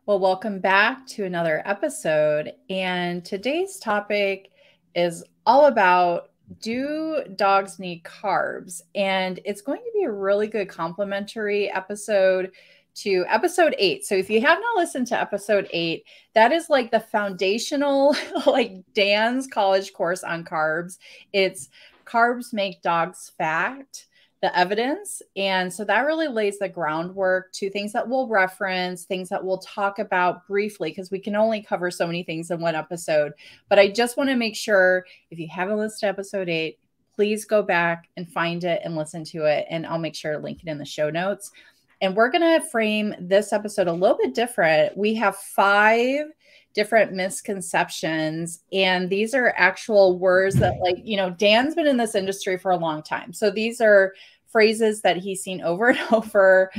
Well, welcome back to another episode. And today's topic is all about, do dogs need carbs? And it's going to be a really good complementary episode to episode 8. So if you have not listened to episode 8, that is like the foundational, like Dan's college course on carbs. It's Carbs Make Dogs Fat, the evidence. And so that really lays the groundwork to things that we'll reference, things that we'll talk about briefly, because we can only cover so many things in one episode. But I just want to make sure, if you haven't listened to episode 8, please go back and find it and listen to it. And I'll make sure to link it in the show notes. And we're going to frame this episode a little bit different. We have 5 different misconceptions. And these are actual words that, like, Dan's been in this industry for a long time. So these are phrases that he's seen over and over,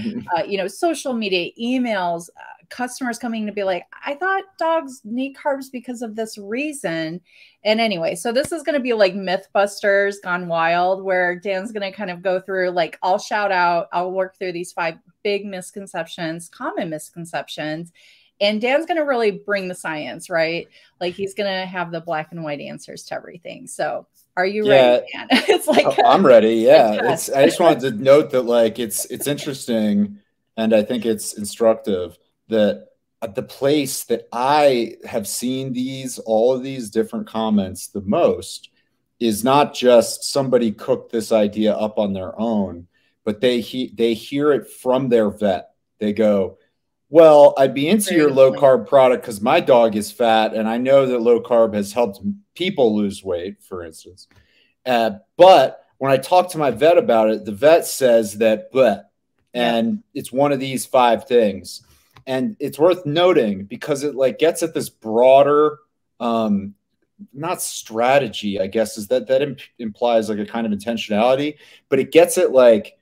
social media, emails, customers coming to be like, I thought dogs need carbs because of this reason. And anyway, so this is going to be like Mythbusters gone wild, where Dan's going to kind of go through, like, I'll work through these 5 big misconceptions, common misconceptions. And Dan's going to really bring the science, right? Like, he's going to have the black and white answers to everything. So are you ready, Dan? It's like, I'm ready. Yeah. I just wanted to note that, like, it's interesting. And I think it's instructive that the place that I have seen all of these different comments the most is not just somebody cooked this idea up on their own, but they hear it from their vet. They go, well, I'd be into your low carb product because my dog is fat, and I know that low carb has helped people lose weight, for instance. But when I talk to my vet about it, the vet says that, and it's one of these 5 things. And it's worth noting because it, like, gets at this broader, not strategy, I guess, is that implies like a kind of intentionality, but it gets at, like,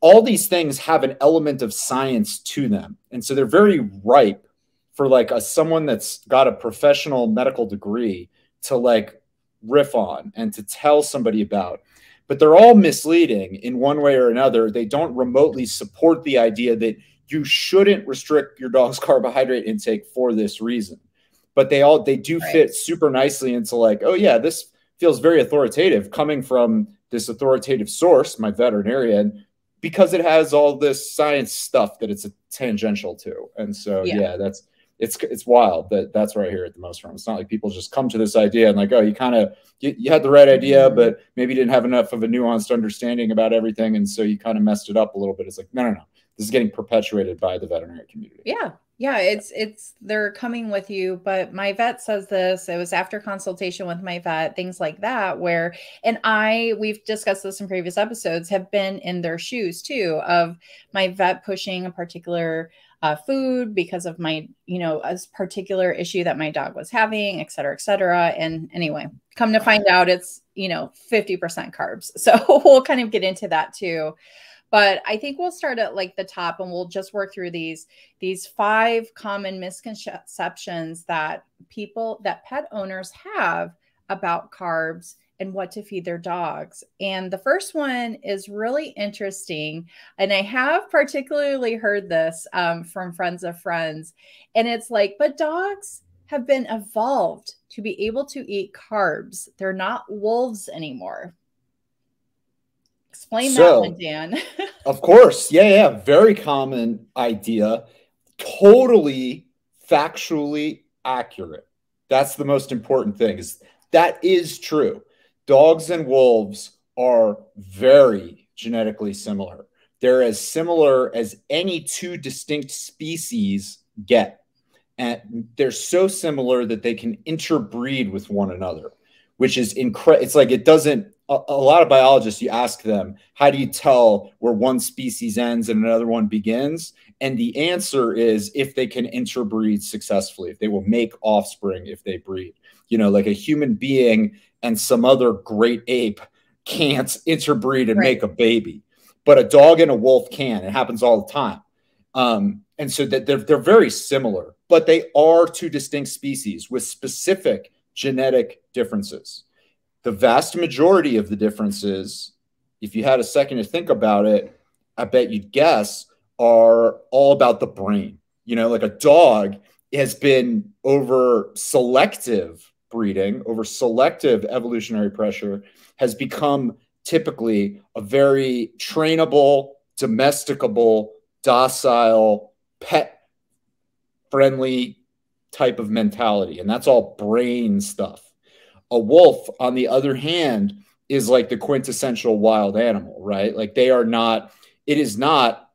all these things have an element of science to them. And so they're very ripe for, like, someone that's got a professional medical degree to, like, riff on and to tell somebody about. But they're all misleading in one way or another. They don't remotely support the idea that you shouldn't restrict your dog's carbohydrate intake for this reason. But they do fit super nicely into, like, oh yeah, this feels very authoritative coming from this authoritative source, my veterinarian, because it has all this science stuff that it's tangential to. And so, yeah, it's wild that's where I hear it the most from. It's not like people just come to this idea and, like, oh, you had the right idea, but maybe didn't have enough of a nuanced understanding about everything. And so you kind of messed it up a little bit. It's like, no. This is getting perpetuated by the veterinary community. Yeah. It's they're coming with you. But my vet says this, it was after consultation with my vet, things like that, we've discussed this in previous episodes, have been in their shoes too, of my vet pushing a particular food because of my, a particular issue that my dog was having, et cetera, et cetera. And anyway, come to find out it's, 50% carbs. So we'll kind of get into that too. But I think we'll start at, like, the top, and we'll just work through these 5 common misconceptions that pet owners have about carbs and what to feed their dogs. And the first one is really interesting. And I have particularly heard this from friends of friends. And it's like, but dogs have been evolved to be able to eat carbs. They're not wolves anymore. Explain that one, Dan. Of course. Yeah. Very common idea. Totally factually accurate. That's the most important thing. That is true. Dogs and wolves are very genetically similar. They're as similar as any 2 distinct species get. And they're so similar that they can interbreed with one another, which is incredible. It's like, it doesn't, a lot of biologists, you ask them, how do you tell where one species ends and another one begins? And the answer is if they can interbreed successfully, if they will make offspring, if they breed. Like a human being and some other great ape can't interbreed and make a baby, but a dog and a wolf can. It happens all the time. And so that they're very similar, but they are 2 distinct species with specific genetic differences. The vast majority of the differences, if you had a second to think about it, I bet you'd guess, are all about the brain. Like a dog has been over selective breeding, over selective evolutionary pressure, has become typically a very trainable, domesticable, docile, pet friendly type of mentality. And that's all brain stuff. A wolf, on the other hand, is like the quintessential wild animal, right? Like it is not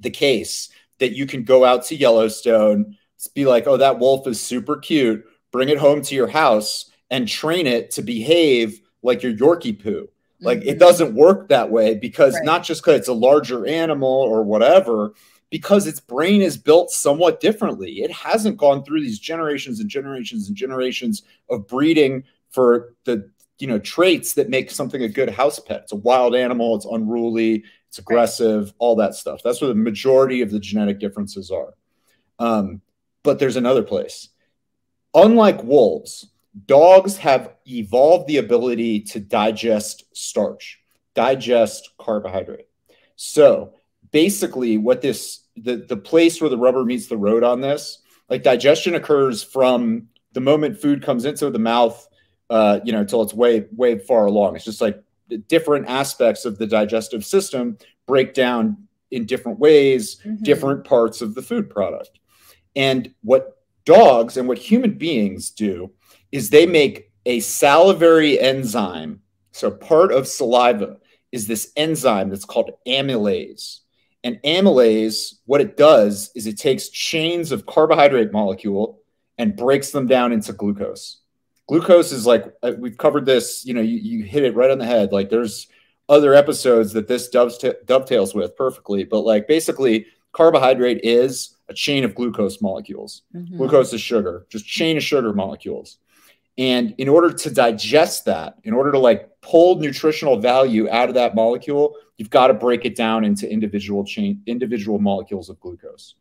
the case that you can go out to Yellowstone, be like, oh, that wolf is super cute, bring it home to your house and train it to behave like your Yorkie poo. Like it doesn't work that way, because not just because it's a larger animal or whatever, because its brain is built somewhat differently. It hasn't gone through these generations and generations and generations of breeding for the traits that make something a good house pet. It's a wild animal. It's unruly. It's aggressive. All that stuff. That's where the majority of the genetic differences are. But there's another place. Unlike wolves, dogs have evolved the ability to digest starch, digest carbohydrate. So basically what the place where the rubber meets the road on this, like digestion occurs from the moment food comes into the mouth, until it's way far along. It's just like the different aspects of the digestive system break down in different ways, different parts of the food product. And what dogs and what human beings do is they make a salivary enzyme. So part of saliva is this enzyme that's called amylase. And amylase, what it does is it takes chains of carbohydrate molecule and breaks them down into glucose. Glucose is like, we've covered this, you hit it right on the head. Like there's other episodes that this dovetails with perfectly, but like basically carbohydrate is a chain of glucose molecules. Glucose is sugar, just chain of sugar molecules. And in order to digest that, in order to like pull nutritional value out of that molecule, you've got to break it down into individual molecules of glucose.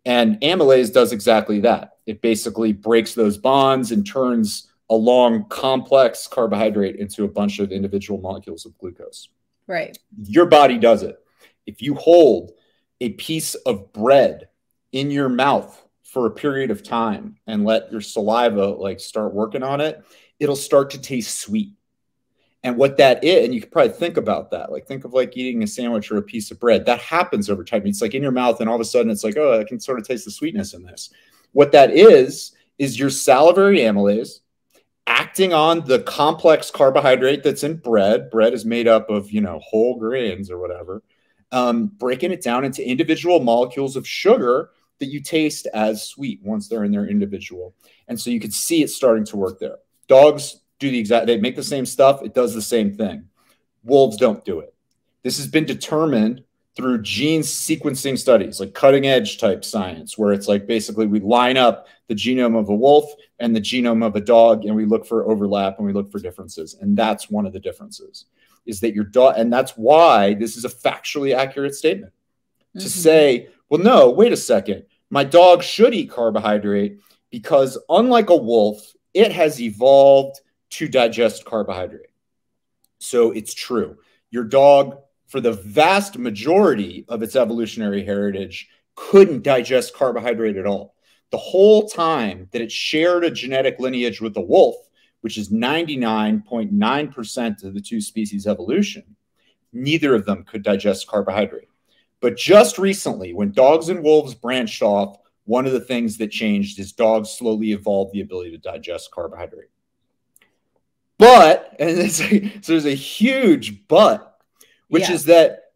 And amylase does exactly that. It basically breaks those bonds and turns a long complex carbohydrate into a bunch of individual molecules of glucose. Right. Your body does it. If you hold a piece of bread in your mouth for a period of time and let your saliva like start working on it, it'll start to taste sweet. And what that is, and you can probably think about that, like think of like eating a sandwich or a piece of bread. That happens over time. It's like in your mouth and all of a sudden it's like, oh, I can sort of taste the sweetness in this. What that is your salivary amylase acting on the complex carbohydrate that's in bread. Bread is made up of, whole grains or whatever, breaking it down into individual molecules of sugar that you taste as sweet once they're in their individual. And so you can see it starting to work there. Dogs do they make the same stuff. It does the same thing. Wolves don't do it. This has been determined through gene sequencing studies, like cutting edge type science, where it's like basically we line up the genome of a wolf and the genome of a dog, and we look for overlap and we look for differences. And that's one of the differences, is that your dog, and that's why this is a factually accurate statement to say, well, no, wait a second. My dog should eat carbohydrate because unlike a wolf, it has evolved to digest carbohydrate. So it's true. Your dog, for the vast majority of its evolutionary heritage, couldn't digest carbohydrate at all. The whole time that it shared a genetic lineage with the wolf, which is 99.9% of the two species evolution, neither of them could digest carbohydrate. But just recently, when dogs and wolves branched off, one of the things that changed is dogs slowly evolved the ability to digest carbohydrate. But, and so there's a huge but, which is that,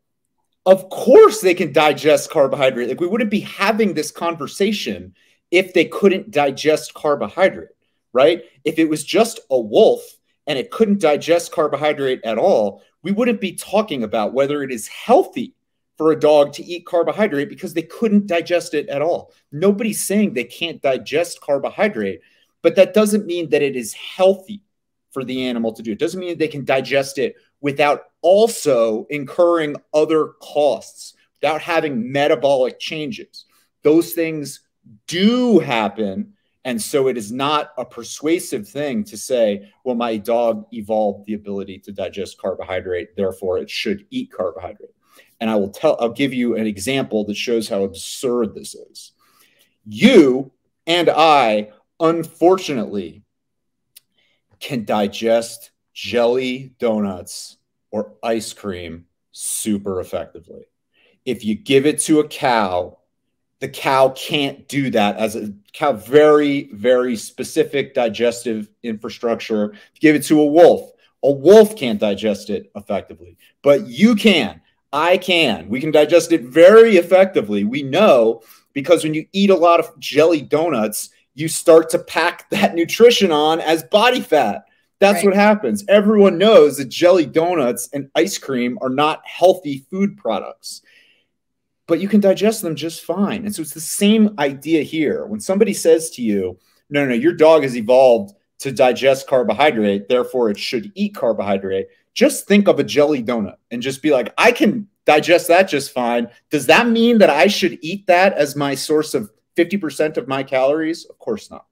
of course, they can digest carbohydrate. Like we wouldn't be having this conversation if they couldn't digest carbohydrate, right? If it was just a wolf and it couldn't digest carbohydrate at all, we wouldn't be talking about whether it is healthy for a dog to eat carbohydrate because they couldn't digest it at all. Nobody's saying they can't digest carbohydrate, but that doesn't mean that it is healthy for the animal to do. It doesn't mean that they can digest it without also incurring other costs, without having metabolic changes. Those things do happen. And so it is not a persuasive thing to say, well, my dog evolved the ability to digest carbohydrate, therefore it should eat carbohydrate. And I'll give you an example that shows how absurd this is. You and I, unfortunately, can digest jelly donuts or ice cream super effectively. If you give it to a cow, the cow can't do that. As a cow, very, very specific digestive infrastructure. Give it to a wolf can't digest it effectively, but you can. I can. We can digest it very effectively. We know, because when you eat a lot of jelly donuts, you start to pack that nutrition on as body fat. That's what happens. Everyone knows that jelly donuts and ice cream are not healthy food products, but you can digest them just fine. And so it's the same idea here. When somebody says to you, no, your dog has evolved to digest carbohydrate, therefore it should eat carbohydrate, just think of a jelly donut and just be like, I can digest that just fine. Does that mean that I should eat that as my source of 50% of my calories? Of course not.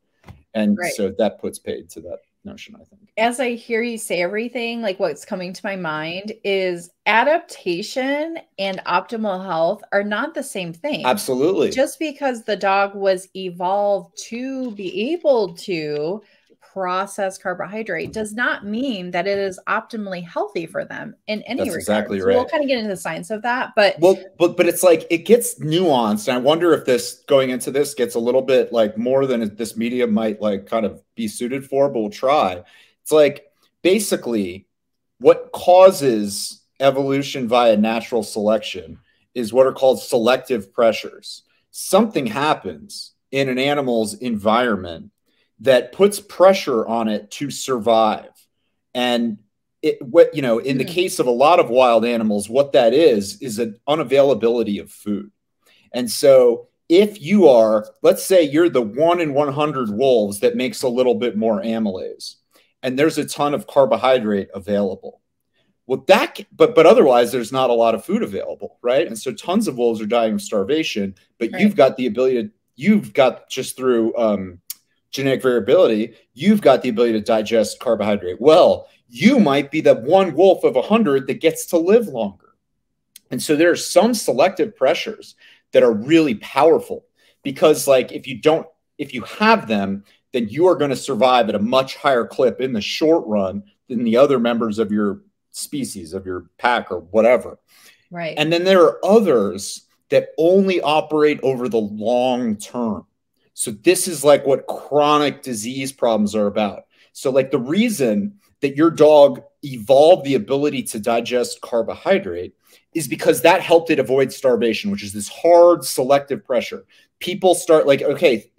And so that puts paid to that notion, I think. As I hear you say everything, like what's coming to my mind is adaptation and optimal health are not the same thing. Absolutely. Just because the dog was evolved to be able to process carbohydrate does not mean that it is optimally healthy for them in any regard. Exactly so right. We'll kind of get into the science of that, but it's like it gets nuanced. And I wonder if this going into this gets a little bit like more than this media might like kind of be suited for, but we'll try. It's like basically what causes evolution via natural selection is what are called selective pressures. Something happens in an animal's environment that puts pressure on it to survive. And in the case of a lot of wild animals, what that is an unavailability of food. And so if you are, let's say you're the 1 in 100 wolves that makes a little bit more amylase, and there's a ton of carbohydrate available. Well, but otherwise there's not a lot of food available, right? And so tons of wolves are dying of starvation, but you've got the ability just through genetic variability, you've got the ability to digest carbohydrate. Well, you might be the one wolf of 100 that gets to live longer. And so there are some selective pressures that are really powerful, because like if you have them, then you are going to survive at a much higher clip in the short run than the other members of your species, of your pack or whatever. Right. And then there are others that only operate over the long term. So this is like what chronic disease problems are about. So like the reason that your dog evolved the ability to digest carbohydrate is because that helped it avoid starvation, which is this hard selective pressure. People start like, okay,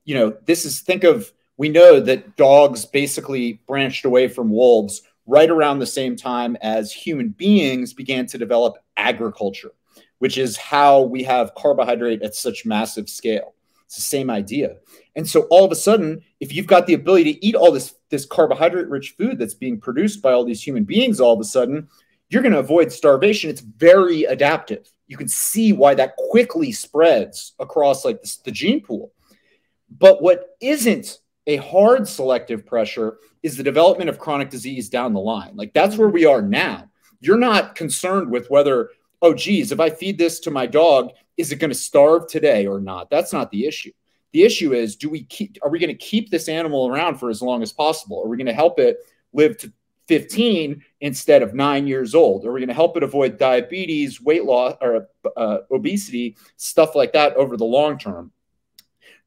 we know that dogs basically branched away from wolves right around the same time as human beings began to develop agriculture, which is how we have carbohydrate at such massive scale. It's the same idea. And so all of a sudden, if you've got the ability to eat all this carbohydrate-rich food that's being produced by all these human beings, all of a sudden, you're going to avoid starvation. It's very adaptive. You can see why that quickly spreads across like the gene pool. But what isn't a hard selective pressure is the development of chronic disease down the line. Like that's where we are now. You're not concerned with whether, oh, geez, if I feed this to my dog, is it going to starve today or not? That's not the issue. The issue is, are we going to keep this animal around for as long as possible? Are we going to help it live to 15 instead of 9 years old? Are we going to help it avoid diabetes, weight loss, or obesity, stuff like that over the long term?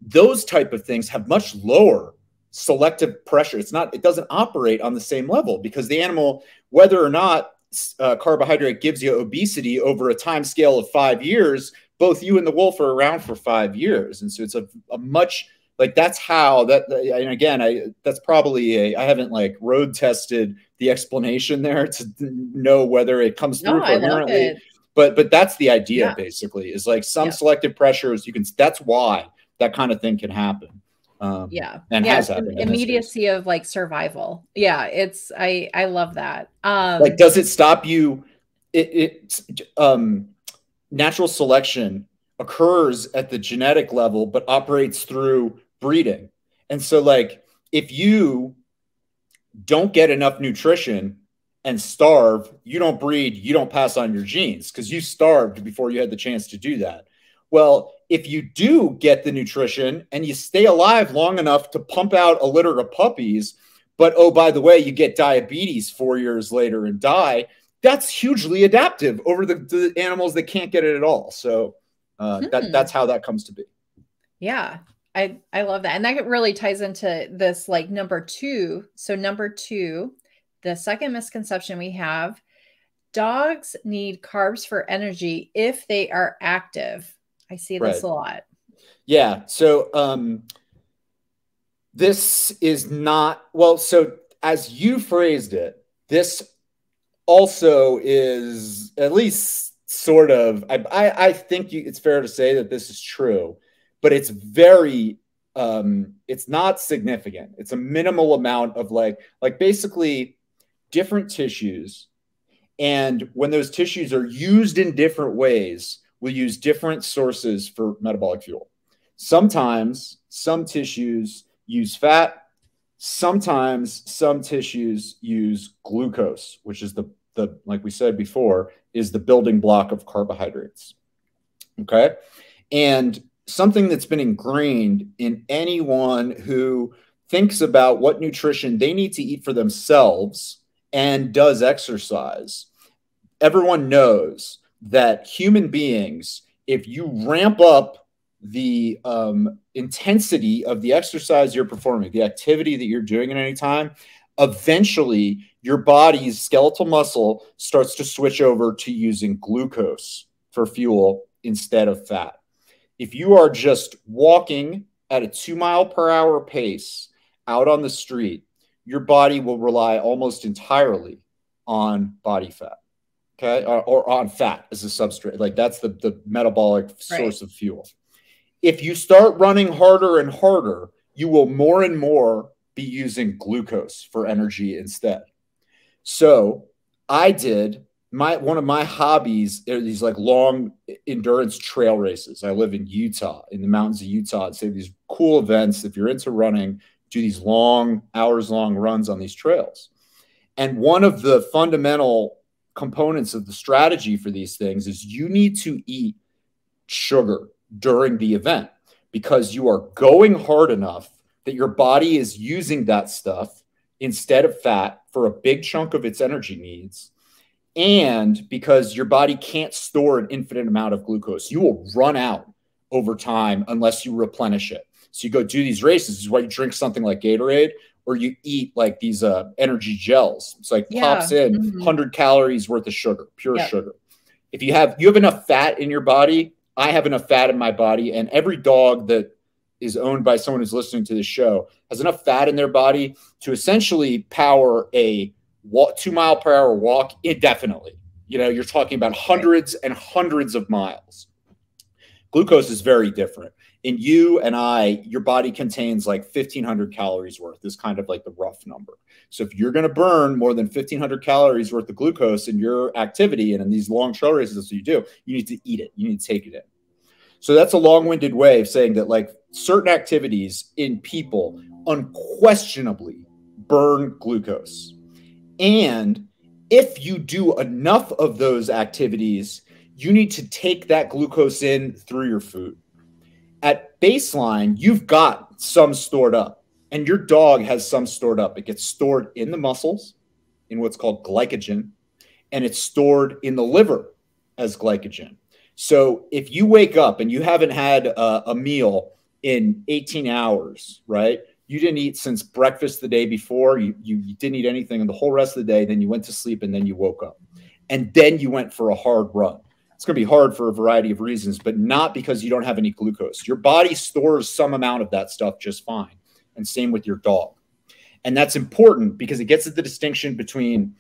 Those type of things have much lower selective pressure. It doesn't operate on the same level, because the animal, whether or not carbohydrate gives you obesity over a time scale of 5 years, both you and the wolf are around for 5 years. And so it's a much like that's how that. And again, that's probably I haven't like road tested the explanation there to know whether it comes through coherently. But that's the idea basically, is like some selective pressures that's why that kind of thing can happen. And has happened. Immediacy of like survival. Yeah, I love that. Like, does it stop you? Natural selection occurs at the genetic level, but operates through breeding. And so, like, if you don't get enough nutrition and starve, you don't breed, you don't pass on your genes because you starved before you had the chance to do that. Well, if you do get the nutrition and you stay alive long enough to pump out a litter of puppies, but oh, by the way, you get diabetes 4 years later and die, that's hugely adaptive over the animals that can't get it at all. So that's how that comes to be. Yeah, I love that. And that really ties into this, like, number 2. So number 2, the second misconception we have, dogs need carbs for energy if they are active. I see this a lot. Yeah. So this is not, well, so as you phrased it, this also is at least sort of, I think it's fair to say that this is true, but it's very, it's not significant. It's a minimal amount of like basically different tissues. And when those tissues are used in different ways, we'll use different sources for metabolic fuel. Sometimes some tissues use fat. Sometimes some tissues use glucose, which is the like we said before, is the building block of carbohydrates. Okay. And something that's been ingrained in anyone who thinks about what nutrition they need to eat for themselves and does exercise, everyone knows that human beings, if you ramp up the intensity of the exercise you're performing, the activity that you're doing at any time, eventually your body's skeletal muscle starts to switch over to using glucose for fuel instead of fat. If you are just walking at a 2-mile-per-hour pace out on the street, your body will rely almost entirely on body fat. Okay, or on fat as a substrate. Like that's the metabolic source of fuel. If you start running harder and harder, you will more and more be using glucose for energy instead. So I did one of my hobbies are these like long endurance trail races. I live in Utah, in the mountains of Utah, and say these cool events. If you're into running, do these long, hours-long runs on these trails. And one of the fundamental components of the strategy for these things is you need to eat sugar during the event because you are going hard enough that your body is using that stuff instead of fat for a big chunk of its energy needs. And because your body can't store an infinite amount of glucose, you will run out over time unless you replenish it. So you go do these races. This is why you drink something like Gatorade, or you eat like these energy gels. It's like pops in 100 calories worth of sugar, pure sugar. If you have enough fat in your body, I have enough fat in my body, and every dog that is owned by someone who's listening to this show has enough fat in their body to essentially power a 2-mile-per-hour walk indefinitely. You know, you're talking about hundreds and hundreds of miles. Glucose is very different. In you and I, your body contains like 1,500 calories worth is kind of like the rough number. So if you're going to burn more than 1,500 calories worth of glucose in your activity and in these long trail races, that's what you do, you need to eat it. You need to take it in. So that's a long-winded way of saying that like certain activities in people unquestionably burn glucose. And if you do enough of those activities, you need to take that glucose in through your food. At baseline, you've got some stored up, and your dog has some stored up. It gets stored in the muscles in what's called glycogen, and it's stored in the liver as glycogen. So if you wake up and you haven't had a meal in 18 hours, right? You didn't eat since breakfast the day before. You didn't eat anything in the whole rest of the day. Then you went to sleep, and then you woke up. And then you went for a hard run. It's going to be hard for a variety of reasons, but not because you don't have any glucose. Your body stores some amount of that stuff just fine. And same with your dog. And that's important because it gets at the distinction between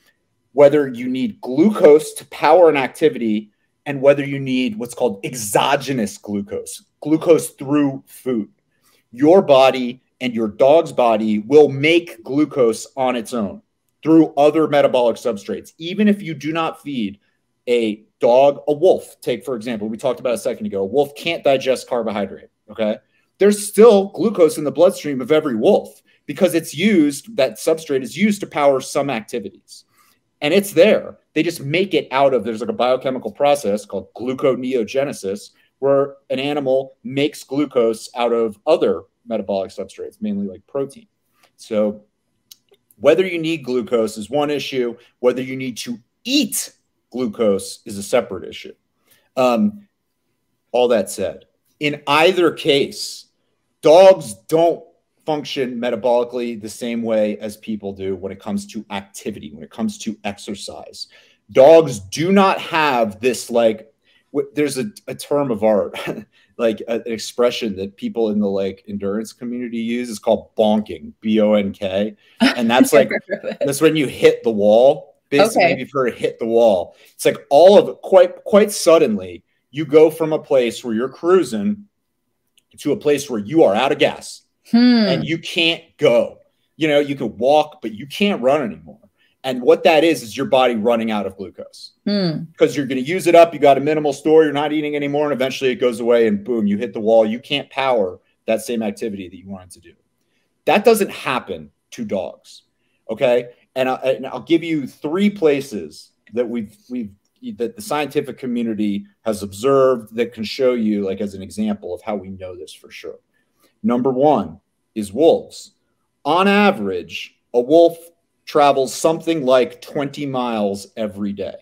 whether you need glucose to power an activity and whether you need what's called exogenous glucose, glucose through food. Your body and your dog's body will make glucose on its own through other metabolic substrates. Even if you do not feed a dog, a wolf, take for example, we talked about a second ago, a wolf can't digest carbohydrate, okay? There's still glucose in the bloodstream of every wolf because it's used, that substrate is used to power some activities. And it's there. They just make it out of, there's like a biochemical process called gluconeogenesis where an animal makes glucose out of other metabolic substrates, mainly like protein. So whether you need glucose is one issue. Whether you need to eat glucose is a separate issue. All that said, in either case, dogs don't function metabolically the same way as people do when it comes to activity, when it comes to exercise. Dogs do not have this, like, there's a term of art, like an expression that people in the like endurance community use. Is called bonking, B-O-N-K. And that's like, that's when you hit the wall. Basically, maybe you've heard of hit the wall. It's like all of it, quite suddenly, you go from a place where you're cruising to a place where you are out of gas and you can't go. You know, you can walk, but you can't run anymore. And what that is your body running out of glucose because you're going to use it up. You got a minimal store. You're not eating anymore. And eventually it goes away and boom, you hit the wall. You can't power that same activity that you wanted to do. That doesn't happen to dogs. Okay. And I'll give you 3 places that that the scientific community has observed that can show you, like, as an example of how we know this for sure. Number 1 is wolves. On average, a wolf travels something like 20 miles every day.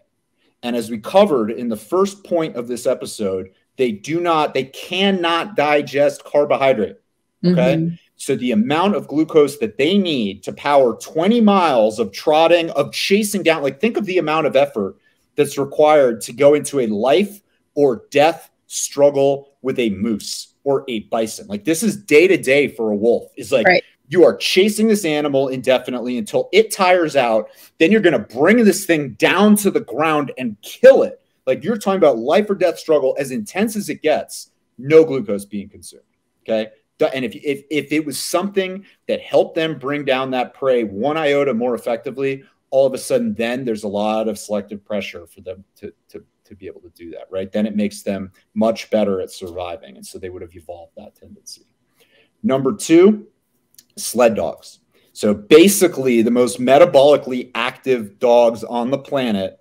And as we covered in the first point of this episode, they cannot digest carbohydrate. Okay. So the amount of glucose that they need to power 20 miles of trotting, of chasing down, like, think of the amount of effort that's required to go into a life or death struggle with a moose or a bison. Like, this is day to day for a wolf. Is like, you are chasing this animal indefinitely until it tires out. Then you're going to bring this thing down to the ground and kill it. Like, you're talking about life or death struggle, as intense as it gets, no glucose being consumed. Okay. And if it was something that helped them bring down that prey 1 iota more effectively, all of a sudden, then there's a lot of selective pressure for them to be able to do that, right? Then it makes them much better at surviving. And so they would have evolved that tendency. Number 2, sled dogs. So basically, the most metabolically active dogs on the planet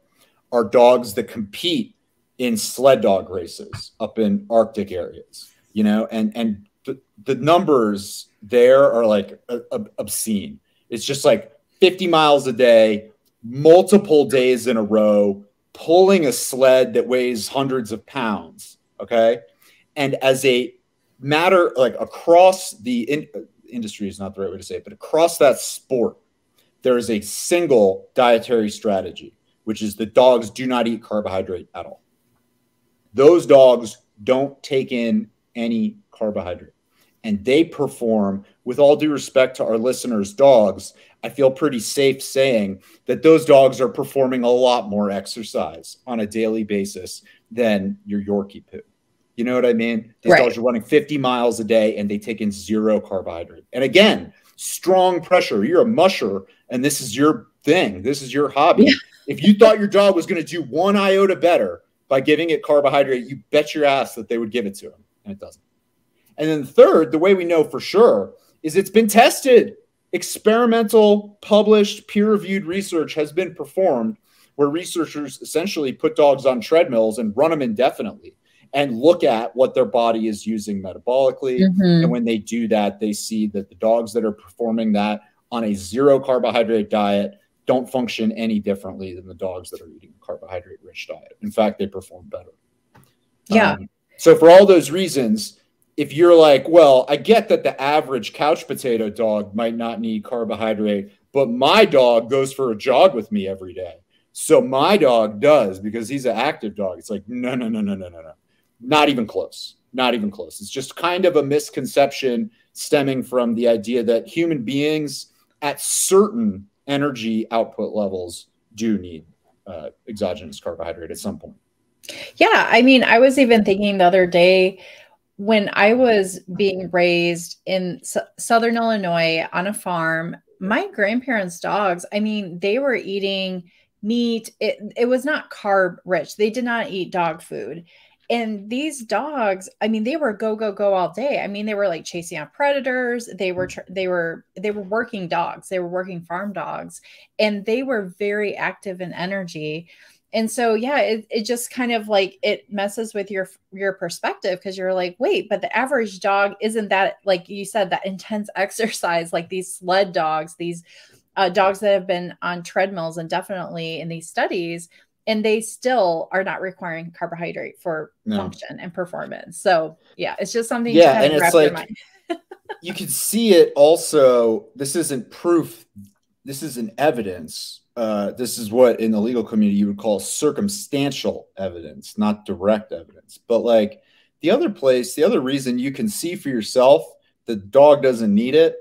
are dogs that compete in sled dog races up in Arctic areas, you know, and the numbers there are like obscene. It's just like 50 miles a day, multiple days in a row, pulling a sled that weighs hundreds of pounds. Okay. And as a matter, like, across the industry is not the right way to say it, but across that sport, there is a single dietary strategy, which is the dogs do not eat carbohydrate at all. Those dogs don't take in any carbohydrate. And they perform, with all due respect to our listeners' dogs, I feel pretty safe saying that those dogs are performing a lot more exercise on a daily basis than your Yorkie poo. You know what I mean? These dogs are running 50 miles a day and they take in 0 carbohydrate. And again, strong pressure. You're a musher and this is your thing. This is your hobby. Yeah. If you thought your dog was going to do 1 iota better by giving it carbohydrate, you bet your ass that they would give it to him. And it doesn't. And then third, the way we know for sure is it's been tested. Experimental, published, peer-reviewed research has been performed where researchers essentially put dogs on treadmills and run them indefinitely and look at what their body is using metabolically. And when they do that, they see that the dogs that are performing that on a 0 carbohydrate diet don't function any differently than the dogs that are eating a carbohydrate-rich diet. In fact, they perform better. Yeah. So for all those reasons, if you're like, well, I get that the average couch potato dog might not need carbohydrate, but my dog goes for a jog with me every day, so my dog does because he's an active dog. It's like, no. Not even close. Not even close. It's just kind of a misconception stemming from the idea that human beings at certain energy output levels do need exogenous carbohydrate at some point. Yeah. I mean, I was even thinking the other day, when I was being raised in Southern Illinois on a farm, my grandparents' dogs, I mean, they were eating meat. It was not carb rich. They did not eat dog food. And these dogs, I mean, they were go all day. I mean, they were like chasing out predators. They were working dogs. They were working farm dogs, and they were very active in energy. And so, yeah, it just kind of like it messes with your perspective, because you're like, wait, but the average dog isn't that, like you said, that intense exercise, like these sled dogs, these dogs that have been on treadmills and definitely in these studies, and they still are not requiring carbohydrate for function and performance. So yeah, it's just something to kind of wrap your mind. You can see it also. This isn't proof. This isn't evidence. This is what in the legal community you would call circumstantial evidence, not direct evidence. But like the other reason you can see for yourself the dog doesn't need it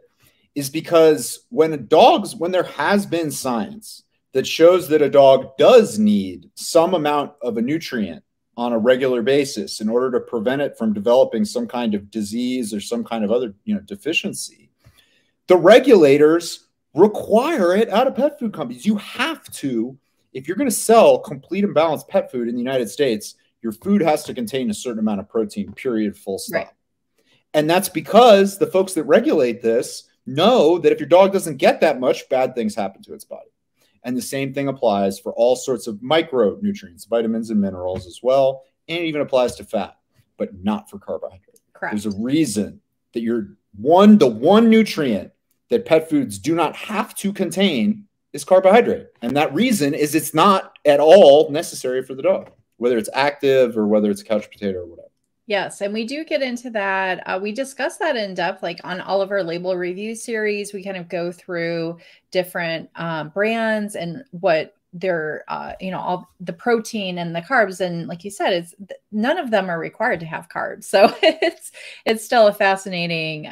is because when there has been science that shows that a dog does need some amount of a nutrient on a regular basis in order to prevent it from developing some kind of disease or some kind of other, deficiency, the regulators require it out of pet food companies. You have to, if you're going to sell complete and balanced pet food in the United States, your food has to contain a certain amount of protein, period, full stop. Right. And that's because the folks that regulate this know that if your dog doesn't get that much, bad things happen to its body. And the same thing applies for all sorts of micronutrients, vitamins and minerals as well. And it even applies to fat, but not for carbohydrate. Correct. There's a reason that the one nutrient that pet foods do not have to contain is carbohydrate. And that reason is it's not at all necessary for the dog, whether it's active or whether it's a couch potato or whatever. Yes. And we do get into that. We discuss that in depth, like on all of our label review series. We kind of go through different brands and what they're, all the protein and the carbs. And like you said, none of them are required to have carbs. So it's still a fascinating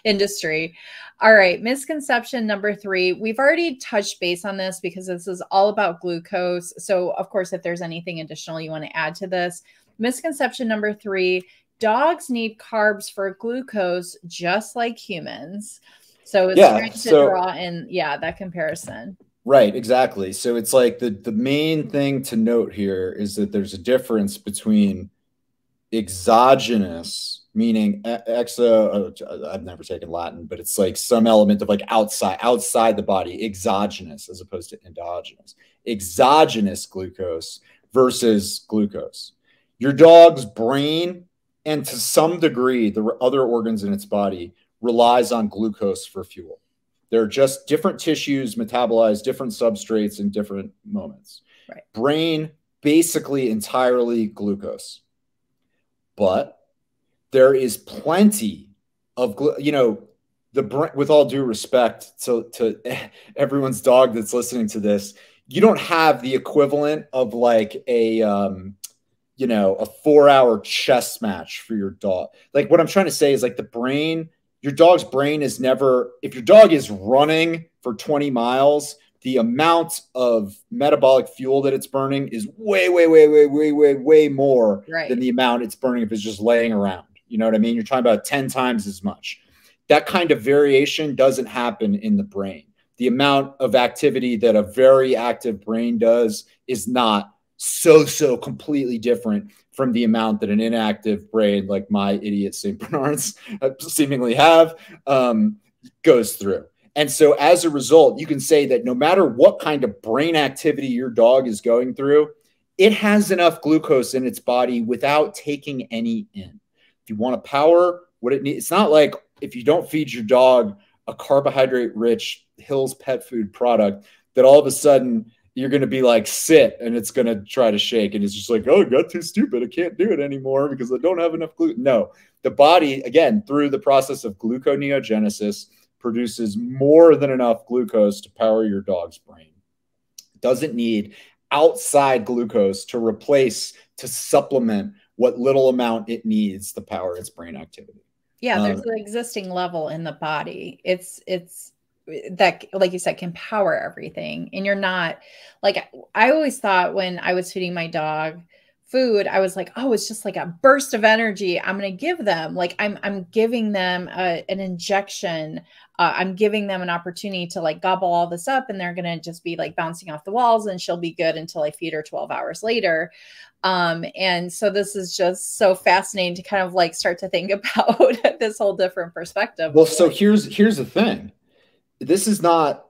industry. All right. Misconception number 3. We've already touched base on this because this is all about glucose. So of course, if there's anything additional you want to add to this, misconception number 3, dogs need carbs for glucose just like humans. So it's trying to draw in, that comparison. Right, exactly. So it's like the main thing to note here is that there's a difference between exogenous, meaning I've never taken Latin, but it's like some element of like outside the body, exogenous as opposed to endogenous. Exogenous glucose versus glucose. Your dog's brain, and to some degree, the other organs in its body, relies on glucose for fuel. They're just different tissues metabolize different substrates in different moments. Right. Brain, basically entirely glucose. But there is plenty of, with all due respect to everyone's dog that's listening to this, you don't have the equivalent of like a 4-hour chess match for your dog. Like what I'm trying to say is like your dog's brain is never, if your dog is running for 20 miles, the amount of metabolic fuel that it's burning is way more than the amount it's burning if it's just laying around. You know what I mean? You're talking about 10 times as much. That kind of variation doesn't happen in the brain. The amount of activity that a very active brain does is not so completely different from the amount that an inactive brain like my idiot St. Bernards seemingly have goes through. And so as a result, you can say that no matter what kind of brain activity your dog is going through, it has enough glucose in its body without taking any in. If you want to power what it needs, it's not like if you don't feed your dog a carbohydrate-rich Hill's pet food product that all of a sudden you're going to be like, sit, and it's going to try to shake. And it's just like, oh, I got too stupid. I can't do it anymore because I don't have enough gluten. No, the body, again, through the process of gluconeogenesis, produces more than enough glucose to power your dog's brain. It doesn't need outside glucose to supplement what little amount it needs to power its brain activity. Yeah, there's an existing level in the body. It's that, like you said, can power everything. And you're not like, I always thought when I was feeding my dog food, I was like, oh, it's just like a burst of energy I'm going to give them. Like I'm giving them an injection. I'm giving them an opportunity to like gobble all this up, and they're going to just be like bouncing off the walls, and she'll be good until I feed her 12 hours later. And so this is just so fascinating to kind of like start to think about this whole different perspective. Well, so here's the thing. This is not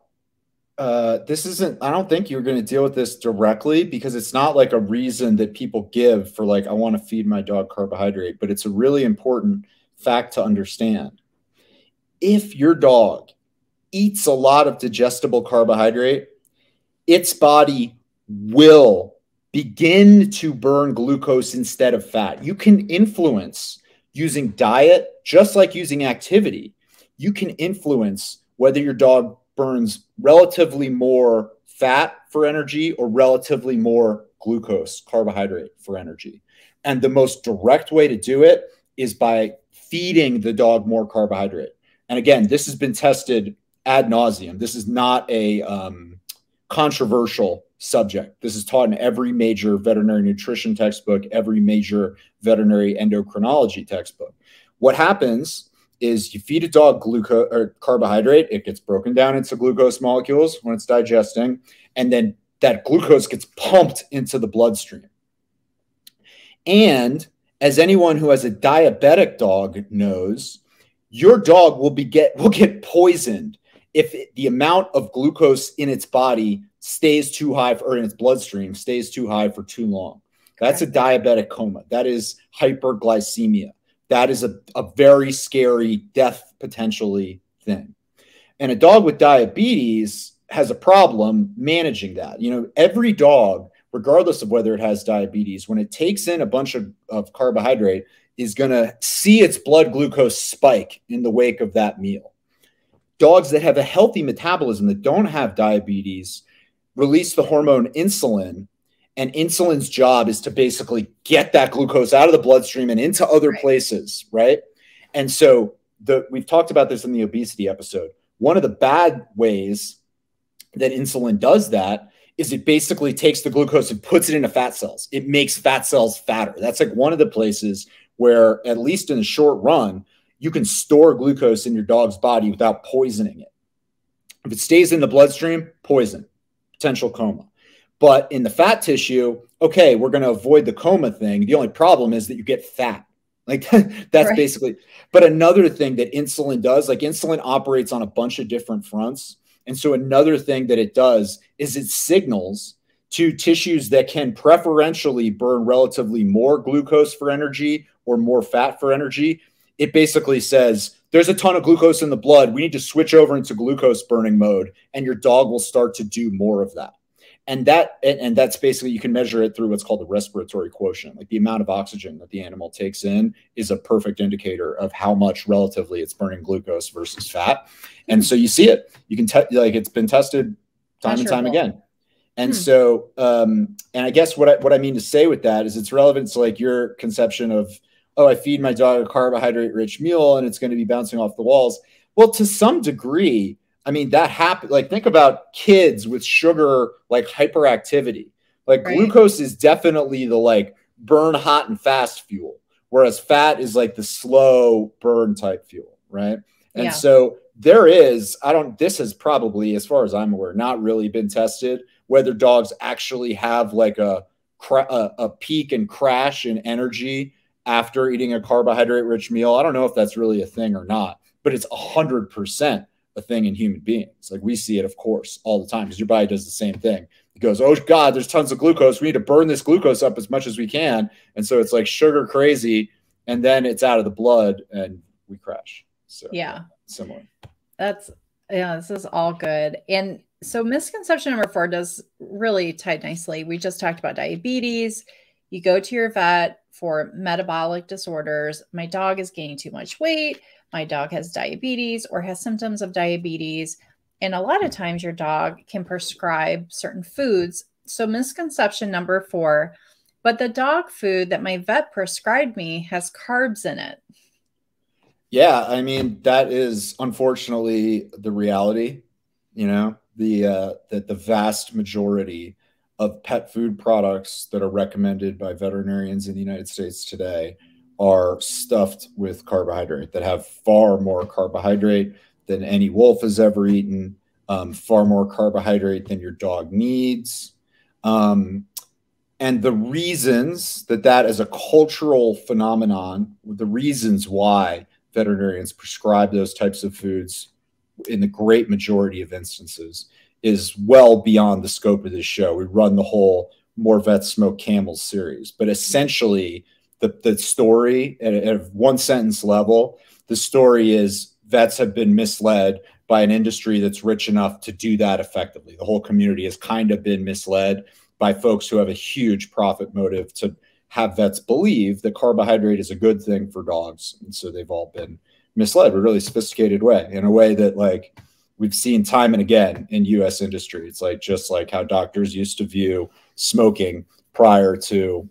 this isn't, I don't think you're going to deal with this directly because it's not like a reason that people give for like, I want to feed my dog carbohydrate, but it's a really important fact to understand. If your dog eats a lot of digestible carbohydrate, its body will begin to burn glucose instead of fat. You can influence using diet, just like using activity. You can influence whether your dog burns relatively more fat for energy or relatively more glucose, carbohydrate for energy. And the most direct way to do it is by feeding the dog more carbohydrate. And again, this has been tested ad nauseum. This is not a controversial subject. This is taught in every major veterinary nutrition textbook, every major veterinary endocrinology textbook. What happens is you feed a dog glucose or carbohydrate, it gets broken down into glucose molecules when it's digesting, and then that glucose gets pumped into the bloodstream. And as anyone who has a diabetic dog knows, your dog will get poisoned if the amount of glucose in its body stays too high, or in its bloodstream stays too high for too long. That's a diabetic coma. That is hyperglycemia. That is a very scary death potentially thing. And a dog with diabetes has a problem managing that. You know, every dog, regardless of whether it has diabetes, when it takes in a bunch of carbohydrate, is going to see its blood glucose spike in the wake of that meal. Dogs that have a healthy metabolism that don't have diabetes release the hormone insulin, and insulin's job is to basically get that glucose out of the bloodstream and into other places, right? And so we've talked about this in the obesity episode. One of the bad ways that insulin does that is it basically takes the glucose and puts it into fat cells. It makes fat cells fatter. That's like one of the places where, at least in the short run, you can store glucose in your dog's body without poisoning it. If it stays in the bloodstream, poison, potential coma. But in the fat tissue, okay, we're going to avoid the coma thing. The only problem is that you get fat. Like that's basically, but another thing that insulin does, like insulin operates on a bunch of different fronts. And so another thing that it does is it signals to tissues that can preferentially burn relatively more glucose for energy or more fat for energy. It basically says, there's a ton of glucose in the blood. We need to switch over into glucose burning mode, and your dog will start to do more of that. And that's basically, you can measure it through what's called the respiratory quotient. Like the amount of oxygen that the animal takes in is a perfect indicator of how much relatively it's burning glucose versus fat. And so you see it, you can like it's been tested time and time again. And so, and I guess what I mean to say with that is it's relevant to like your conception of, oh, I feed my dog a carbohydrate rich meal and it's going to be bouncing off the walls. Well, to some degree, I mean, that happens. Like, think about kids with sugar, like hyperactivity. Like glucose is definitely the like burn hot and fast fuel, whereas fat is like the slow burn type fuel, right? And so there is, this has probably, as far as I'm aware, not really been tested whether dogs actually have like a peak and crash in energy after eating a carbohydrate rich meal. I don't know if that's really a thing or not, but it's 100% a thing in human beings. Like we see it, of course, all the time because your body does the same thing. It goes, oh God, there's tons of glucose. We need to burn this glucose up as much as we can. And so it's like sugar crazy. And then it's out of the blood and we crash. So similar. This is all good. And so misconception number 4 does really tie nicely. We just talked about diabetes. You go to your vet for metabolic disorders. My dog is gaining too much weight. My dog has diabetes or has symptoms of diabetes. And a lot of times your dog can prescribe certain foods. So misconception number 4, but the dog food that my vet prescribed me has carbs in it. Yeah, I mean, that is unfortunately the reality, you know, that the vast majority of pet food products that are recommended by veterinarians in the United States today are stuffed with carbohydrate, that have far more carbohydrate than any wolf has ever eaten, far more carbohydrate than your dog needs. And the reasons that is a cultural phenomenon, the reasons why veterinarians prescribe those types of foods in the great majority of instances is well beyond the scope of this show. We run the whole More Vets Smoke Camels series, but essentially the story at a one sentence level, the story is vets have been misled by an industry that's rich enough to do that effectively. The whole community has kind of been misled by folks who have a huge profit motive to have vets believe that carbohydrate is a good thing for dogs. And so they've all been misled in a really sophisticated way, in a way that like we've seen time and again in US industry. It's like, just like how doctors used to view smoking prior to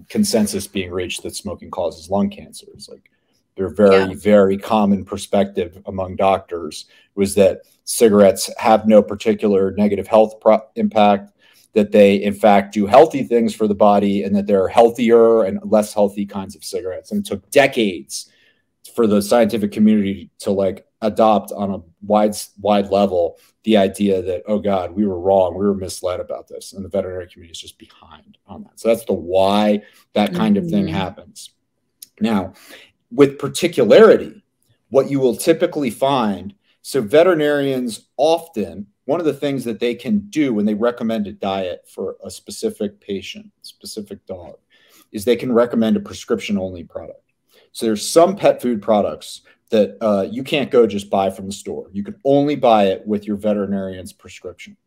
consensus being reached that smoking causes lung cancer. It's like their very, very common perspective among doctors was that cigarettes have no particular negative health impact, that they in fact do healthy things for the body, and that there are healthier and less healthy kinds of cigarettes. And it took decades for the scientific community to like adopt on a wide level the idea that, oh God, we were wrong, we were misled about this, and the veterinary community is just behind on that. So that's the why that kind of thing happens. Now, with particularity, what you will typically find, so veterinarians often, one of the things that they can do when they recommend a diet for a specific patient, specific dog, is they can recommend a prescription-only product. So there's some pet food products that you can't go just buy from the store. You can only buy it with your veterinarian's prescription.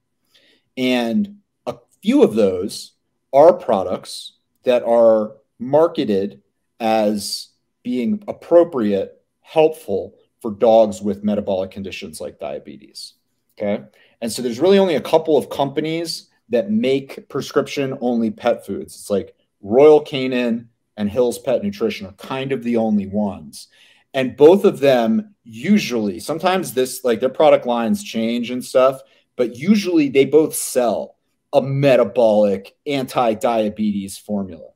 And a few of those are products that are marketed as being appropriate, helpful for dogs with metabolic conditions like diabetes. Okay. And so there's really only a couple of companies that make prescription-only pet foods. It's like Royal Canin and Hill's Pet Nutrition are kind of the only ones. And both of them usually, sometimes this, like their product lines change and stuff, but usually they both sell a metabolic anti-diabetes formula.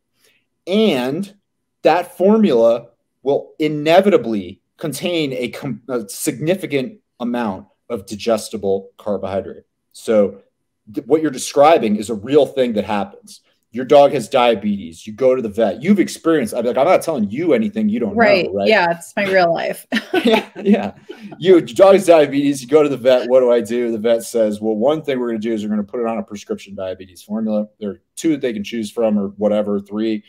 And that formula will inevitably contain a significant amount of digestible carbohydrate. So what you're describing is a real thing that happens. Your dog has diabetes. You go to the vet. You've experienced. I'm not telling you anything you don't know, right? Yeah, it's my real life. yeah. Your dog has diabetes. You go to the vet. What do? The vet says, well, one thing we're going to do is we're going to put it on a prescription diabetes formula. There are 2 that they can choose from, or whatever, 3,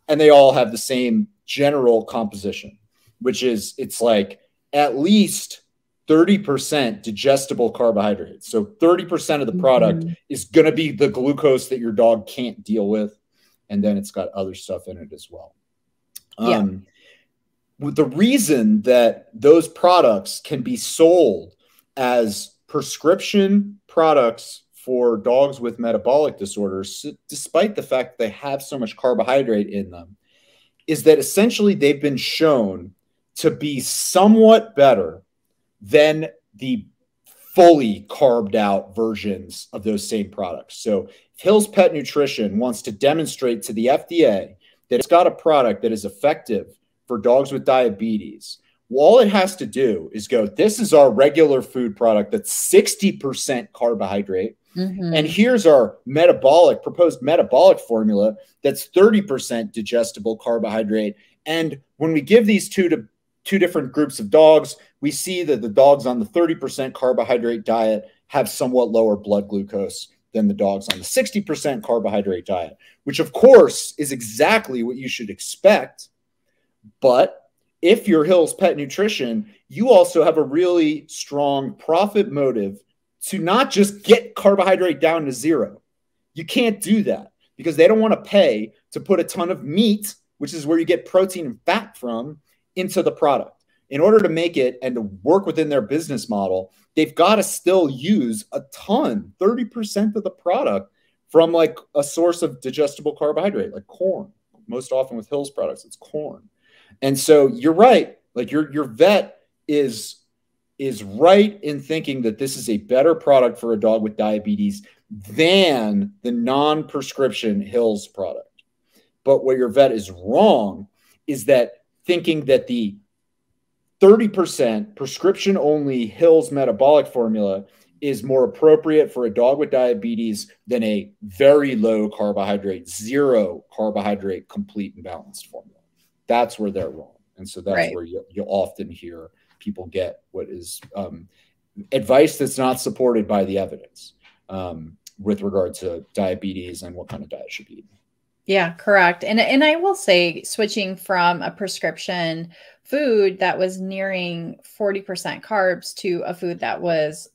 and they all have the same general composition, which is it's like at least 30% digestible carbohydrates. So 30% of the product is going to be the glucose that your dog can't deal with. And then it's got other stuff in it as well. The reason that those products can be sold as prescription products for dogs with metabolic disorders, despite the fact that they have so much carbohydrate in them, is that essentially they've been shown to be somewhat better than the fully carved out versions of those same products. So if Hill's Pet Nutrition wants to demonstrate to the FDA that it's got a product that is effective for dogs with diabetes, all it has to do is go, this is our regular food product that's 60% carbohydrate. And here's our proposed metabolic formula that's 30% digestible carbohydrate. And when we give these two different groups of dogs, we see that the dogs on the 30% carbohydrate diet have somewhat lower blood glucose than the dogs on the 60% carbohydrate diet, which of course is exactly what you should expect. But if you're Hill's Pet Nutrition, you also have a really strong profit motive to not just get carbohydrate down to 0. You can't do that because they don't want to pay to put a ton of meat, which is where you get protein and fat from, into the product. In order to make it and to work within their business model, they've got to still use a ton, 30% of the product from like a source of digestible carbohydrate, like corn. Most often with Hill's products, it's corn. And so you're right. Like your vet is right in thinking that this is a better product for a dog with diabetes than the non-prescription Hill's product. But where your vet is wrong is that thinking that the 30% prescription-only Hill's metabolic formula is more appropriate for a dog with diabetes than a very low carbohydrate, 0 carbohydrate, complete and balanced formula. That's where they're wrong. And so that's where you'll often hear people get what is advice that's not supported by the evidence. with regard to diabetes and what kind of diet should be eaten. Yeah, correct. And I will say, switching from a prescription food that was nearing 40% carbs to a food that was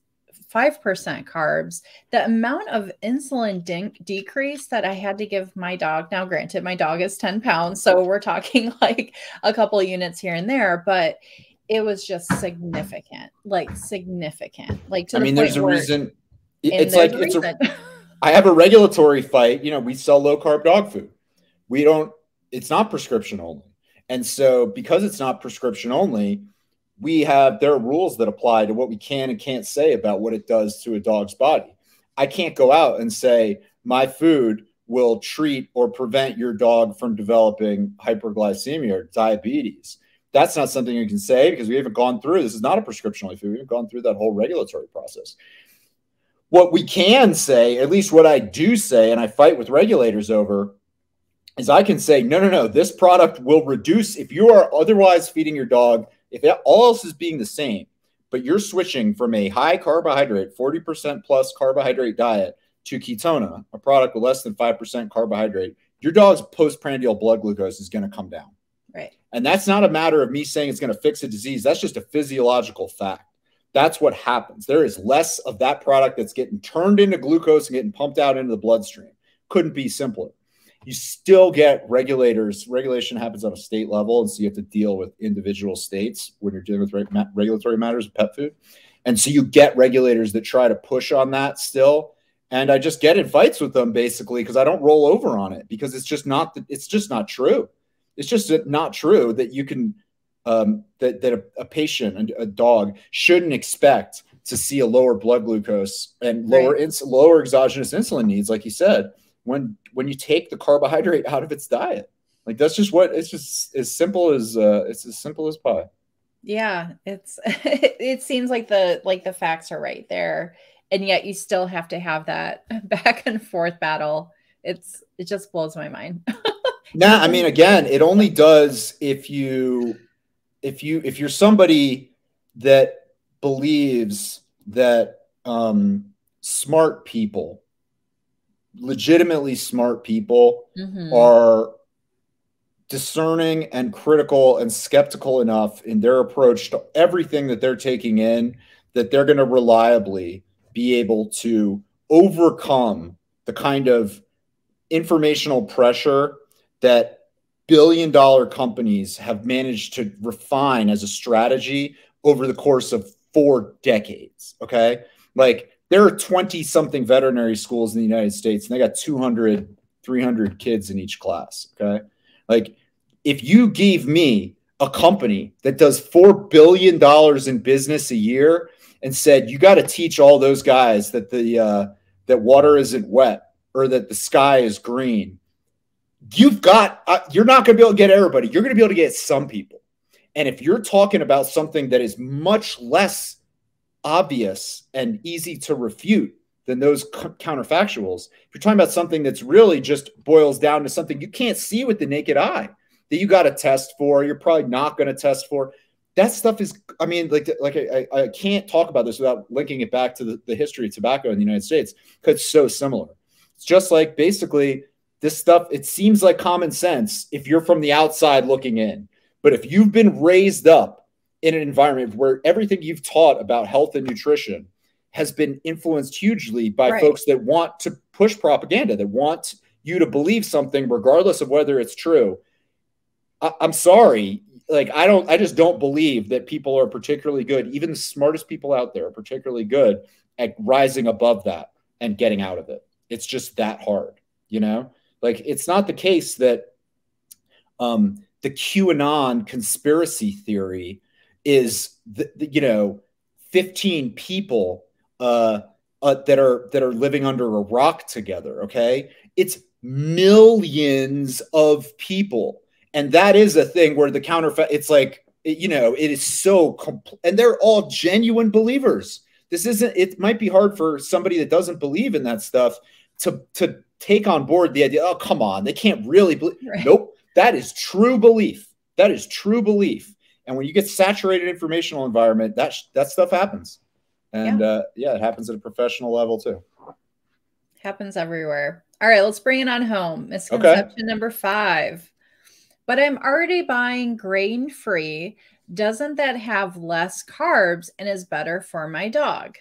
5% carbs, the amount of insulin decrease that I had to give my dog. Now, granted, my dog is 10 pounds, so we're talking like a couple of units here and there, but it was just significant, like significant. Like to the point there's a where, reason. It's like I have a regulatory fight. You know, we sell low carb dog food. It's not prescription only. And so because it's not prescription only, there are rules that apply to what we can and can't say about what it does to a dog's body. I can't go out and say my food will treat or prevent your dog from developing hyperglycemia or diabetes. That's not something you can say because we haven't gone through. This is not a prescription only food. We haven't gone through that whole regulatory process. What we can say, at least what I do say, and I fight with regulators over, is I can say, no, this product will reduce, if you are otherwise feeding your dog, if all else is being the same, but you're switching from a high carbohydrate, 40% plus carbohydrate diet to Ketona, a product with less than 5% carbohydrate, your dog's postprandial blood glucose is going to come down. Right. And that's not a matter of me saying it's going to fix a disease. That's just a physiological fact. That's what happens. There is less of that product that's getting turned into glucose and getting pumped out into the bloodstream. Couldn't be simpler. You still get regulators. Regulation happens on a state level, and so you have to deal with individual states when you're dealing with regulatory matters of pet food. And so you get regulators that try to push on that still. And I just get in fights with them basically because I don't roll over on it because it's just not true. It's just not true that you can that a patient and a dog shouldn't expect to see a lower blood glucose and lower exogenous insulin needs, like you said, when you take the carbohydrate out of its diet. Like that's just it's just as simple as pie. Yeah, it seems like the facts are right there, and yet you still have to have that back and forth battle. It just blows my mind. Nah, I mean, again, it only does if you're somebody that believes that smart people, legitimately smart people, are discerning and critical and skeptical enough in their approach to everything that they're taking in that they're going to reliably be able to overcome the kind of informational pressure that billion-dollar companies have managed to refine as a strategy over the course of 4 decades. Okay. Like there are 20-something veterinary schools in the United States, and they got 200, 300 kids in each class. Okay. Like if you gave me a company that does $4 billion in business a year and said, you got to teach all those guys that that water isn't wet or that the sky is green, you're not going to be able to get everybody. You're going to be able to get some people. And if you're talking about something that is much less obvious and easy to refute than those counterfactuals, if you're talking about something that's really just boils down to something you can't see with the naked eye that you got to test for, you're probably not going to test for. That stuff is, I mean, I can't talk about this without linking it back to the history of tobacco in the United States because it's so similar. It's just like basically this stuff, it seems like common sense if you're from the outside looking in. But if you've been raised up in an environment where everything you've taught about health and nutrition has been influenced hugely by folks that want to push propaganda, that want you to believe something regardless of whether it's true, I'm sorry. Like, I just don't believe that people are particularly good. Even the smartest people out there are particularly good at rising above that and getting out of it. It's just that hard, you know? Like, it's not the case that the QAnon conspiracy theory is, 15 people that are living under a rock together, okay? It's millions of people. And that is a thing where the it's like, it is so, and they're all genuine believers. It might be hard for somebody that doesn't believe in that stuff to take on board the idea, oh, come on, they can't really believe. Right. Nope. That is true belief. That is true belief. And when you get saturated informational environment, that stuff happens. And it happens at a professional level too. Happens everywhere. All right, let's bring it on home. Misconception Okay. number 5. But I'm already buying grain-free. Doesn't that have less carbs and is better for my dog?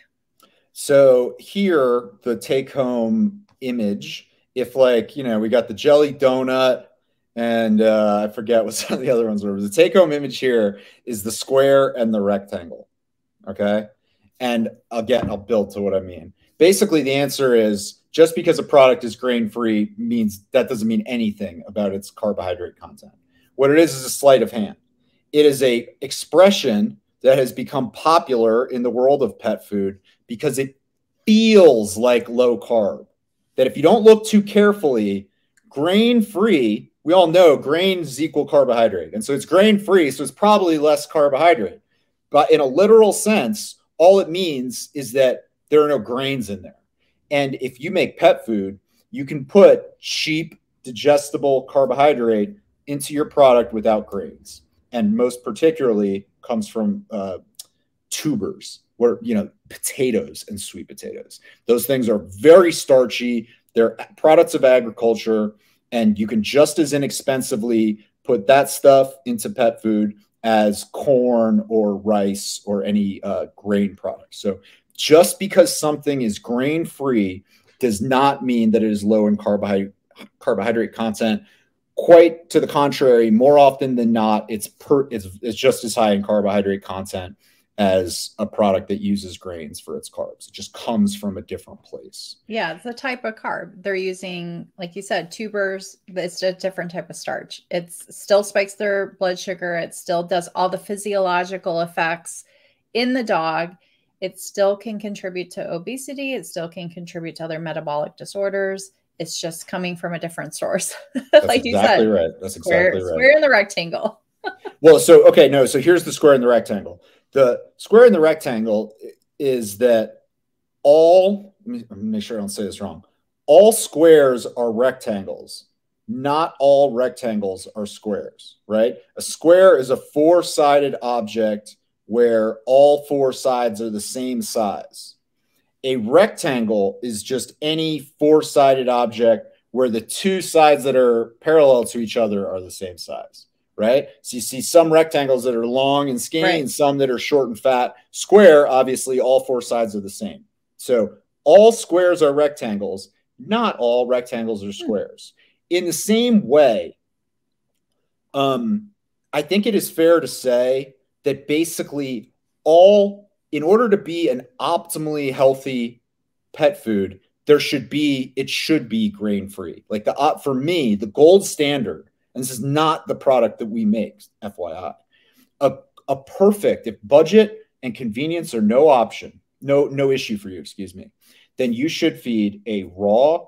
So here, the take-home image, if like, we got the jelly donut and I forget what some of the other ones were. The take-home image here is the square and the rectangle. Okay. And again, I'll build to what I mean. Basically, the answer is just because a product is grain-free means that doesn't mean anything about its carbohydrate content. What it is a sleight of hand. It is a expression that has become popular in the world of pet food because it feels like low carb. That if you don't look too carefully, grain-free, we all know grains equal carbohydrate. And so it's grain-free, so it's probably less carbohydrate. But in a literal sense, all it means is that there are no grains in there. And if you make pet food, you can put cheap, digestible carbohydrate into your product without grains. And most particularly comes from tubers, where, potatoes and sweet potatoes. Those things are very starchy. They're products of agriculture, and you can just as inexpensively put that stuff into pet food as corn or rice or any grain product. So just because something is grain-free does not mean that it is low in carbohydrate content. Quite to the contrary, more often than not, it's just as high in carbohydrate content as a product that uses grains for its carbs. It just comes from a different place. Yeah, it's a type of carb. They're using, like you said, tubers, but it's a different type of starch. It still spikes their blood sugar. It still does all the physiological effects in the dog. It still can contribute to obesity. It still can contribute to other metabolic disorders. It's just coming from a different source. That's like exactly you said, right. That's exactly right. Square in the rectangle. Well, so here's the square in the rectangle. The square in the rectangle is that let me make sure I don't say this wrong. All squares are rectangles. Not all rectangles are squares, right? A square is a four-sided object where all four sides are the same size. A rectangle is just any four-sided object where the two sides that are parallel to each other are the same size. Right? So you see some rectangles that are long and skinny, right, and some that are short and fat. Square, obviously, all four sides are the same. So all squares are rectangles. Not all rectangles are squares. In the same way, I think it is fair to say that basically in order to be an optimally healthy pet food, it should be grain-free. Like for me, the gold standard, and this is not the product that we make, FYI. A perfect, if budget and convenience are no option, no issue for you, excuse me, then you should feed a raw,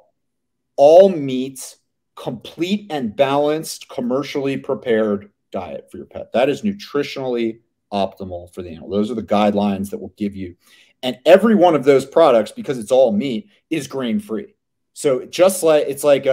all meat, complete and balanced, commercially prepared diet for your pet. That is nutritionally optimal for the animal. Those are the guidelines that will give you. And every one of those products, because it's all meat, is grain-free. So just like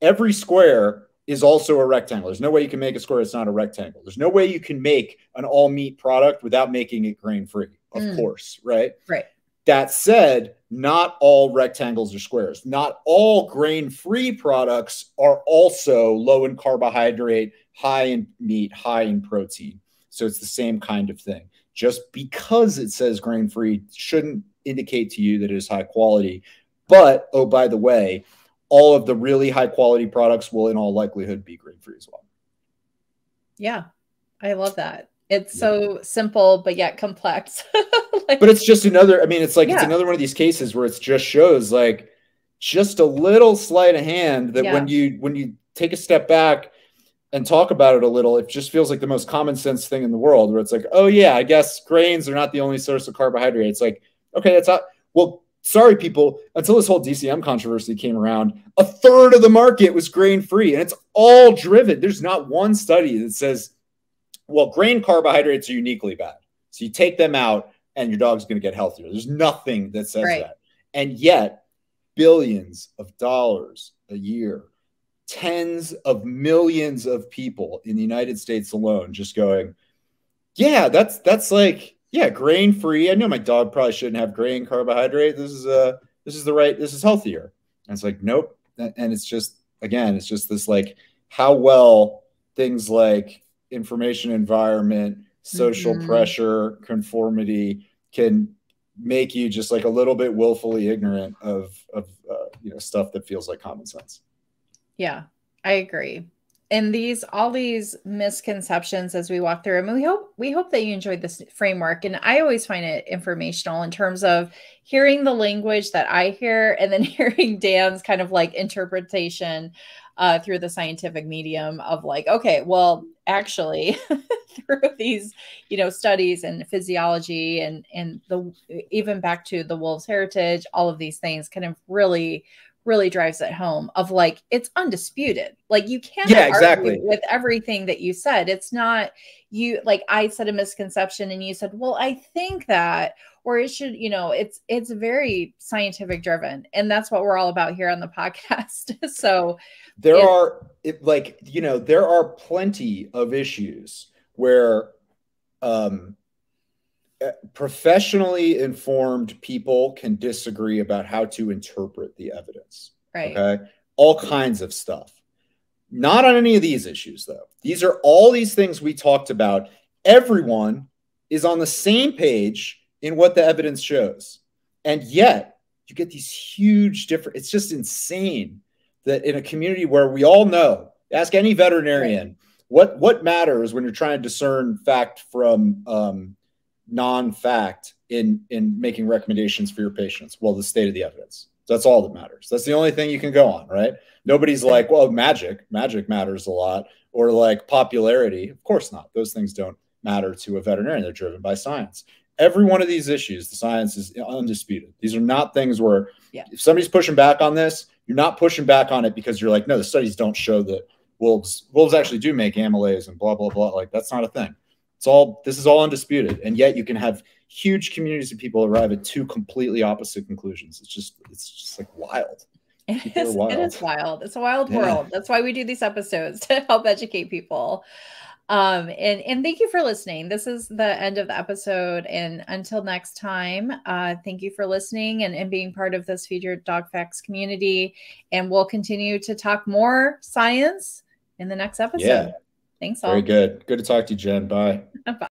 every square is also a rectangle. There's no way you can make a square that's not a rectangle. There's no way you can make an all-meat product without making it grain-free, of course, right? Right. That said, not all rectangles are squares. Not all grain-free products are also low in carbohydrate, high in meat, high in protein. So it's the same kind of thing. Just because it says grain-free shouldn't indicate to you that it is high quality. But, oh, by the way, all of the really high quality products will in all likelihood be grain-free as well. Yeah, I love that. It's so simple, but yet complex. But it's just another, it's another one of these cases where it just shows like just a little sleight of hand that when you take a step back and talk about it a little, it just feels like the most common sense thing in the world, where it's like, oh yeah, I guess grains are not the only source of carbohydrate. It's like, okay, that's not, well, sorry, people, until this whole DCM controversy came around, a third of the market was grain-free, and it's all driven. There's not one study that says, well, grain carbohydrates are uniquely bad, so you take them out and your dog's going to get healthier. There's nothing that says that. And yet, billions of dollars a year, tens of millions of people in the United States alone just going, yeah, that's like, yeah, grain-free. I know my dog probably shouldn't have grain carbohydrate. This is healthier. And it's like, nope. And it's just, again, it's just this like how well things like information environment, social pressure, conformity can make you just like a little bit willfully ignorant of stuff that feels like common sense. Yeah, I agree. And all these misconceptions as we walk through them, and we hope that you enjoyed this framework. And I always find it informational in terms of hearing the language that I hear and then hearing Dan's kind of like interpretation through the scientific medium of like, okay, well, actually through these, studies and physiology and even back to the wolf's heritage, all of these things kind of really drives it home of like, it's undisputed. Like you can't argue with everything that you said. It's not you, like I said a misconception and you said, well, I think that, or it should, it's very scientific driven. And that's what we're all about here on the podcast. So there are plenty of issues where professionally informed people can disagree about how to interpret the evidence. Right. Okay. All kinds of stuff. Not on any of these issues, though. These are all these things we talked about. Everyone is on the same page in what the evidence shows. And yet you get these huge different. It's just insane that in a community where we all know, ask any veterinarian, what matters when you're trying to discern fact from non-fact in making recommendations for your patients? Well, the state of the evidence. That's all that matters. That's the only thing you can go on, right? Nobody's like, well, magic matters a lot, or like popularity. Of course not. Those things don't matter to a veterinarian. They're driven by science. Every one of these issues, the science is undisputed. These are not things where if somebody's pushing back on this, you're not pushing back on it because you're like, no, the studies don't show that wolves actually do make amylase and blah, blah, blah. Like that's not a thing. This is all undisputed. And yet you can have huge communities of people arrive at two completely opposite conclusions. It's just like wild. It is wild. It's a wild world. That's why we do these episodes, to help educate people. And thank you for listening. This is the end of the episode. And until next time, thank you for listening and being part of this Feed Your Dog Facts community. And we'll continue to talk more science in the next episode. Yeah. Thanks all. Very good. Good to talk to you, Jen. Bye. Bye.